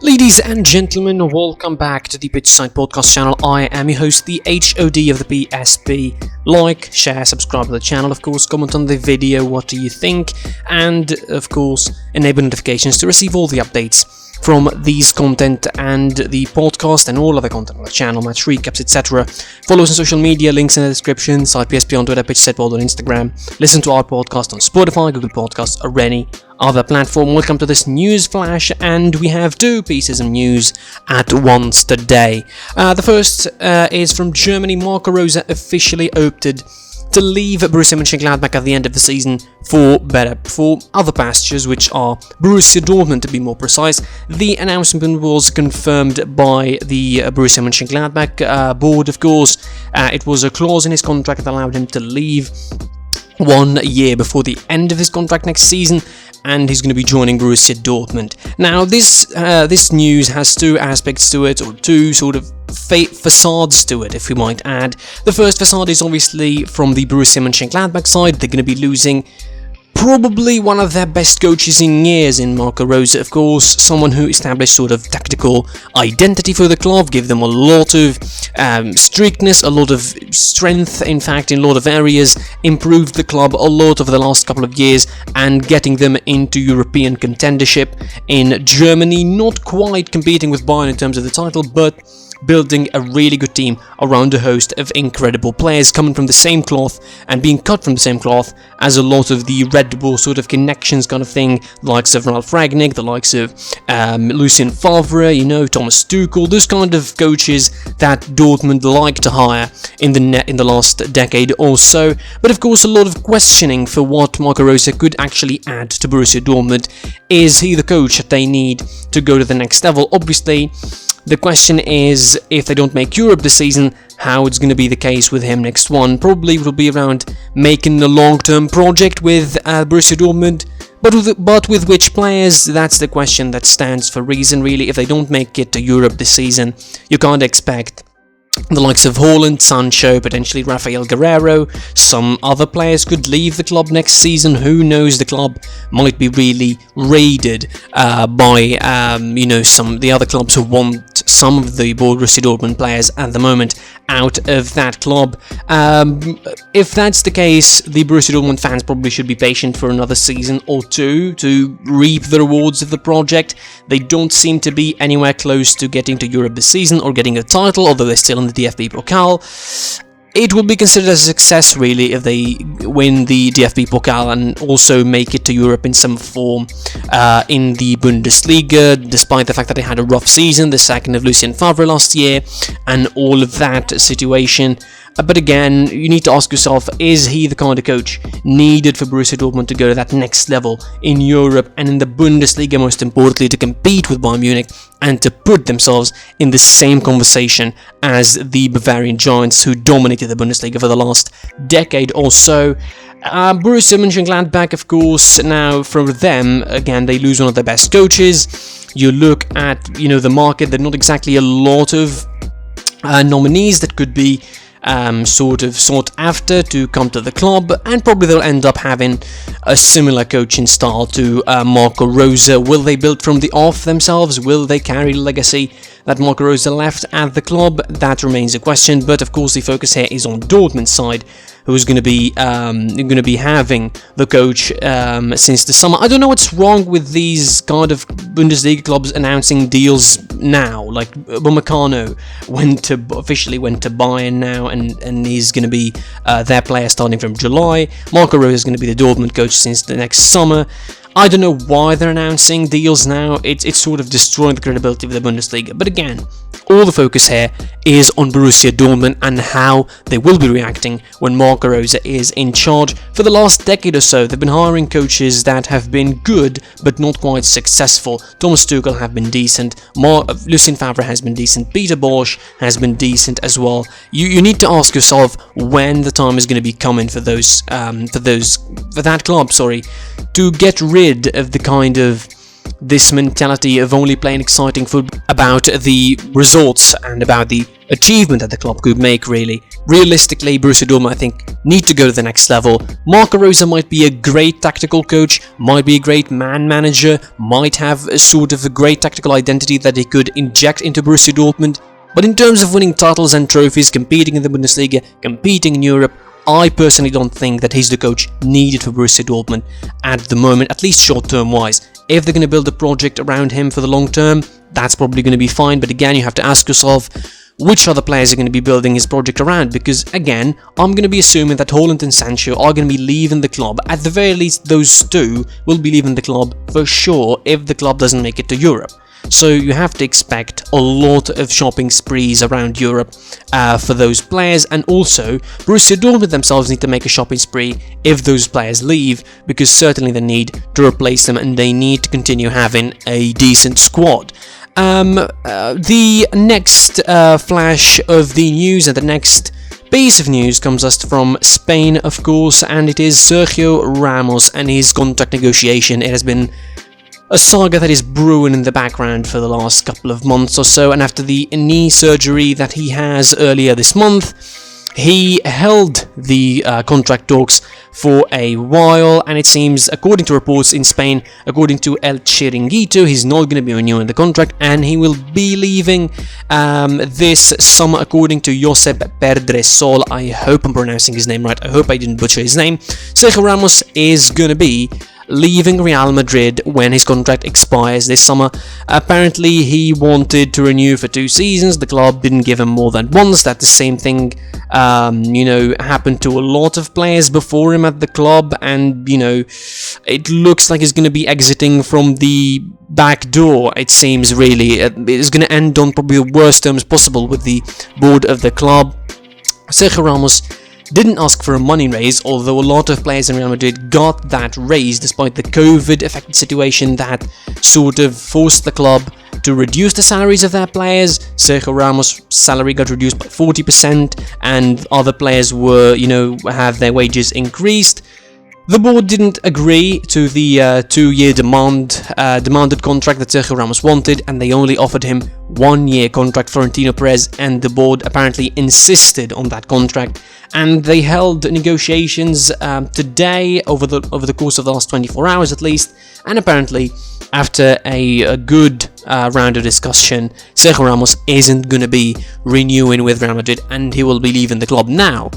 Ladies and gentlemen, welcome back to the Pitchside Podcast channel. I am your host, the HOD of the PSP. Like, share, subscribe to the channel, of course, comment on the video, what do you think, and of course, enable notifications to receive all the updates from these content and the podcast and all other content on the channel, match recaps, etc. Follow us on social media, links in the description, site PSP on Twitter, PitchsidePod on Instagram. Listen to our podcast on Spotify, Google Podcasts, or any other platform. Welcome to this news flash, and we have two pieces of news at once today. The first is from Germany. Marco Rose officially opted to leave Borussia Mönchengladbach at the end of the season for other pastures, which are Borussia Dortmund to be more precise. The announcement was confirmed by the Borussia Mönchengladbach board, of course. It was a clause in his contract that allowed him to leave 1 year before the end of his contract next season, and he's going to be joining Borussia Dortmund. Now, this news has two aspects to it, or two sort of facades to it, if we might add. The first facade is obviously from the Borussia Mönchengladbach side. They're going to be losing probably one of their best coaches in years in Marco Rose, of course, someone who established sort of tactical identity for the club, gave them a lot of strictness, a lot of strength, in fact, in a lot of areas, improved the club a lot over the last couple of years, and getting them into European contendership in Germany, not quite competing with Bayern in terms of the title, but building a really good team around a host of incredible players coming from the same cloth and being cut from the same cloth as a lot of the Red Bull sort of connections kind of thing, the likes of Ralf Rangnick, the likes of Lucien Favre, Thomas Tuchel, those kind of coaches that Dortmund like to hire in the last decade or so. But of course, a lot of questioning for what Marco Rose could actually add to Borussia Dortmund. Is he the coach that they need to go to the next level? Obviously, the question is, if they don't make Europe this season, how it's going to be the case with him next one. Probably it will be around making a long-term project with Borussia Dortmund, but with which players? That's the question that stands for reason, really. If they don't make it to Europe this season, you can't expect the likes of Haaland, Sancho, potentially Rafael Guerreiro. Some other players could leave the club next season. Who knows? The club might be really raided by some of the other clubs who want some of the Borussia Dortmund players at the moment out of that club. If that's the case, the Borussia Dortmund fans probably should be patient for another season or two to reap the rewards of the project. They don't seem to be anywhere close to getting to Europe this season or getting a title, although they're still in the DFB Pokal. It will be considered a success, really, if they win the DFB Pokal and also make it to Europe in some form in the Bundesliga, despite the fact that they had a rough season, the second of Lucien Favre last year, and all of that situation. But again, you need to ask yourself, is he the kind of coach needed for Borussia Dortmund to go to that next level in Europe and in the Bundesliga, most importantly, to compete with Bayern Munich and to put themselves in the same conversation as the Bavarian Giants who dominated the Bundesliga for the last decade or so? Borussia Mönchengladbach, of course, now from them, again, they lose one of their best coaches. You look at, the market, there are not exactly a lot of nominees that could be sort of sought after to come to the club, and probably they'll end up having a similar coaching style to Marco Rose. Will they build from the off themselves? Will they carry legacy that Marco Rose left at the club? That remains a question, but of course the focus here is on Dortmund's side, who's going to be having the coach since the summer. I don't know what's wrong with these kind of Bundesliga clubs announcing deals now. Like Upamecano officially went to Bayern now, and he's going to be their player starting from July. Marco Rose is going to be the Dortmund coach since the next summer. I don't know why they're announcing deals now. It's sort of destroying the credibility of the Bundesliga. But again, all the focus here is on Borussia Dortmund and how they will be reacting when Marco Rose is in charge. For the last decade or so, they've been hiring coaches that have been good but not quite successful. Thomas Tuchel have been decent. Lucien Favre has been decent. Peter Bosz has been decent as well. You need to ask yourself when the time is going to be coming for that club, to get rid of the kind of this mentality of only playing exciting football about the results and about the achievement that the club could make, really. Realistically, Borussia Dortmund, I think, need to go to the next level. Marco Rose might be a great tactical coach, might be a great man manager, might have a sort of a great tactical identity that he could inject into Borussia Dortmund. But in terms of winning titles and trophies, competing in the Bundesliga, competing in Europe, I personally don't think that he's the coach needed for Borussia Dortmund at the moment, at least short-term wise. If they're going to build a project around him for the long term, that's probably going to be fine. But again, you have to ask yourself, which other players are going to be building his project around? Because again, I'm going to be assuming that Haaland and Sancho are going to be leaving the club. At the very least, those two will be leaving the club for sure if the club doesn't make it to Europe. So you have to expect a lot of shopping sprees around Europe for those players, and also Borussia Dortmund themselves need to make a shopping spree if those players leave, because certainly they need to replace them and they need to continue having a decent squad. The next flash of the news and the next piece of news comes us from Spain, of course, and it is Sergio Ramos and his contract negotiation. It has been a saga that is brewing in the background for the last couple of months or so, and after the knee surgery that he has earlier this month, he held the contract talks for a while, and it seems, according to reports in Spain, according to El Chiringuito, he's not going to be renewing the contract, and he will be leaving this summer, according to Josep Pedresol. I hope I'm pronouncing his name right. I hope I didn't butcher his name. Sergio Ramos is going to be leaving Real Madrid when his contract expires this summer. Apparently he wanted to renew for 2 seasons, the club didn't give him more than once. That the same thing happened to a lot of players before him at the club, and it looks like he's going to be exiting from the back door, it seems. Really, it's going to end on probably the worst terms possible with the board of the club. Sergio Ramos didn't ask for a money raise, although a lot of players in Real Madrid got that raise despite the COVID-affected situation that sort of forced the club to reduce the salaries of their players. Sergio Ramos' salary got reduced by 40%, and other players were, have their wages increased. The board didn't agree to the 2-year demanded contract that Sergio Ramos wanted, and they only offered him 1-year contract. Florentino Perez and the board apparently insisted on that contract, and they held negotiations today over the course of the last 24 hours at least, and apparently after a good round of discussion, Sergio Ramos isn't going to be renewing with Real Madrid, and he will be leaving the club now.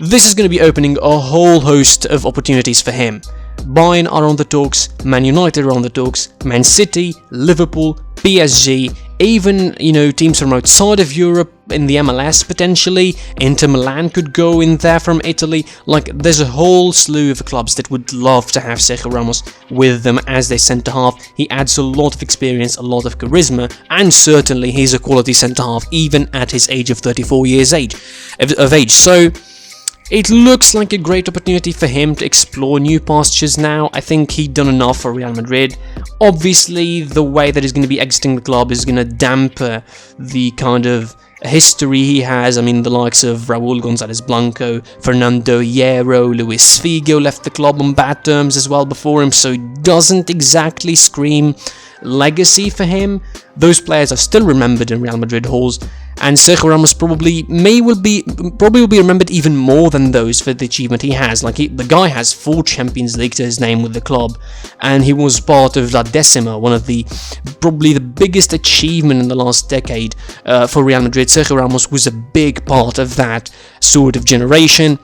This is going to be opening a whole host of opportunities for him. Bayern are on the talks, Man United are on the talks, Man City, Liverpool, PSG, even, teams from outside of Europe in the MLS potentially. Inter Milan could go in there from Italy. There's a whole slew of clubs that would love to have Sergio Ramos with them as their centre-half. He adds a lot of experience, a lot of charisma, and certainly he's a quality centre-half even at his age of 34 years of age. So it looks like a great opportunity for him to explore new pastures now. I think he'd done enough for Real Madrid. Obviously, the way that he's going to be exiting the club is going to damper the kind of history he has. I mean, the likes of Raúl González Blanco, Fernando Hierro, Luis Figo left the club on bad terms as well before him, so it doesn't exactly scream legacy for him. Those players are still remembered in Real Madrid halls, and Sergio Ramos probably will be remembered even more than those for the achievement he has. The guy has 4 Champions League to his name with the club, and he was part of La Decima, one of probably the biggest achievement in the last decade for Real Madrid. Sergio Ramos was a big part of that sort of generation.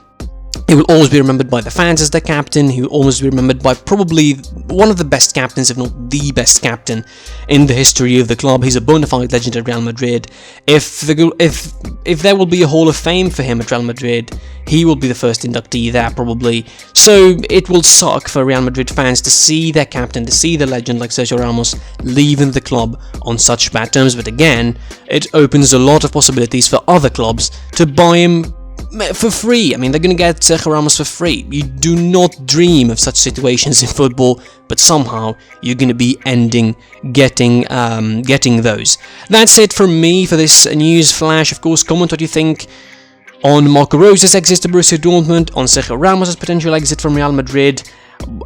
He will always be remembered by the fans as their captain. He will always be remembered by probably one of the best captains, if not the best captain in the history of the club. He's a bona fide legend at Real Madrid. If there will be a Hall of Fame for him at Real Madrid, he will be the first inductee there probably. So it will suck for Real Madrid fans to see their captain, to see the legend like Sergio Ramos leaving the club on such bad terms. But again, it opens a lot of possibilities for other clubs to buy him for free. I mean, they're going to get Sergio Ramos for free. You do not dream of such situations in football, but somehow you're going to be getting those. That's it from me for this news flash. Of course, comment what you think on Marco Rose's exit to Borussia Dortmund, on Sergio Ramos' potential exit from Real Madrid,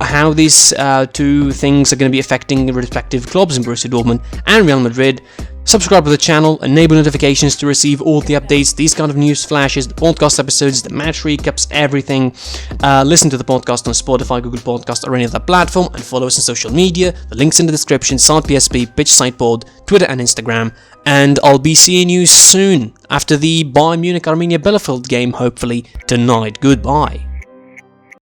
how these two things are going to be affecting the respective clubs in Borussia Dortmund and Real Madrid. Subscribe to the channel, enable notifications to receive all the updates, these kind of news flashes, the podcast episodes, the match recaps, everything. Listen to the podcast on Spotify, Google Podcast, or any other platform, and follow us on social media. The links in the description, Sound PSP, Pitch Side Pod, Twitter and Instagram. And I'll be seeing you soon after the Bayern Munich Arminia Bielefeld game, hopefully tonight. Goodbye.